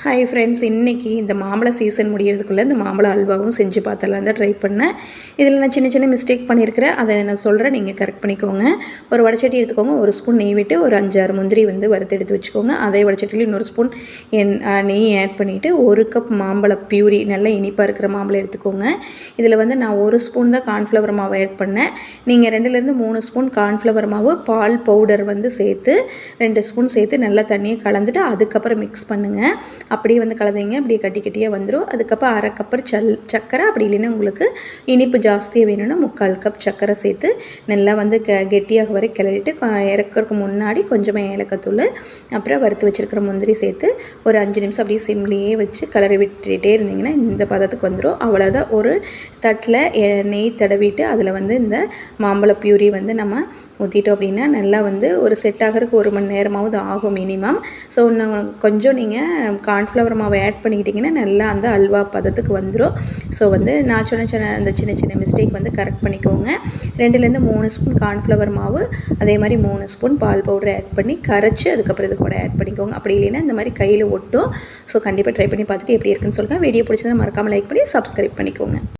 Hi friends, இன்றைக்கி இந்த மாம்பழ சீசன் முடிகிறதுக்குள்ளே இந்த மாம்பழ அல்வாவும் செஞ்சு பார்த்தலாம் தான் ட்ரை பண்ணேன். இதில் நான் சின்ன சின்ன மிஸ்டேக் பண்ணியிருக்கிறேன், அதை நான் சொல்கிறேன், நீங்கள் கரெக்ட் பண்ணிக்கோங்க. ஒரு வடைச்சட்டி எடுத்துக்கோங்க, ஒரு ஸ்பூன் நெய் விட்டு ஒரு 5-6 முந்திரி வறுத்து எடுத்து வச்சுக்கோங்க. அதே வடைச்சட்டியில் இன்னொரு ஸ்பூன் நெய் ஆட் பண்ணிவிட்டு 1 கப் மாம்பழ பியூரி, நல்லா இனிப்பாக இருக்கிற மாம்பழம் எடுத்துக்கோங்க. இதில் நான் 1 ஸ்பூன் தான் கார்ன்ஃப்ளவர் மாவு ஆட் பண்ணேன். நீங்கள் 2லேருந்து 3 ஸ்பூன் கார்ன்ஃப்ளவர் மாவு, பால் பவுடர் சேர்த்து 2 ஸ்பூன் சேர்த்து நல்லா தண்ணியை கலந்துட்டு அதுக்கப்புறம் மிக்ஸ் பண்ணுங்கள். அப்படியே கலந்தீங்க, அப்படியே கட்டி கட்டியாக வந்துடும். அதுக்கப்புறம் 1/2 கப் சர்க்கரை, அப்படி இல்லைன்னா உங்களுக்கு இனிப்பு ஜாஸ்தியாக வேணும்னா 3/4 கப் சர்க்கரை சேர்த்து நல்லா கெட்டியாக வரை கிளறிட்டு இறக்கிறதுக்கு முன்னாடி கொஞ்சமாக ஏலக்காய்த்தூள், அப்புறம் வறுத்து வச்சுருக்கிற முந்திரி சேர்த்து ஒரு 5 நிமிஷம் அப்படியே சிம்லேயே வச்சு கிளறி விட்டுட்டே இருந்தீங்கன்னா இந்த பதத்துக்கு வந்துடும். அவ்வளோதான். ஒரு தட்டில் நெய் தடவிட்டு அதில் இந்த மாம்பழ பியூரி நம்ம ஊற்றிட்டோம் அப்படின்னா நல்லா ஒரு செட் ஆகிறதுக்கு 1 மணி நேரமாவது ஆகும் மினிமம். ஸோ இன்னும் கொஞ்சம் நீங்கள் கார்ன்ஃப்ளவர் மாவை ஆட் பண்ணிக்கிட்டிங்கன்னா நல்லா அந்த அல்வா பதத்துக்கு வந்துடும். ஸோ நான் சொன்ன அந்த சின்ன சின்ன மிஸ்டேக் கரெக்ட் பண்ணிக்கோங்க. 2லேருந்து 3 ஸ்பூன் கார்ன்ஃப்ளவர் மாவு, அதே மாதிரி 3 ஸ்பூன் பால் பவுடர் ஆட் பண்ணி கரைச்சி அதுக்கப்புறம் இது கூட ஆட் பண்ணிக்கோங்க. அப்படி இல்லைன்னா இந்த மாதிரி கையில் ஒட்டும். ஸோ கண்டிப்பாக ட்ரை பண்ணி பார்த்துட்டு எப்படி இருக்குன்னு சொல்லுங்கள். வீடியோ பிடிச்சதை மறக்காமல் லைக் பண்ணி சப்ஸ்கிரைப் பண்ணிக்கோங்க.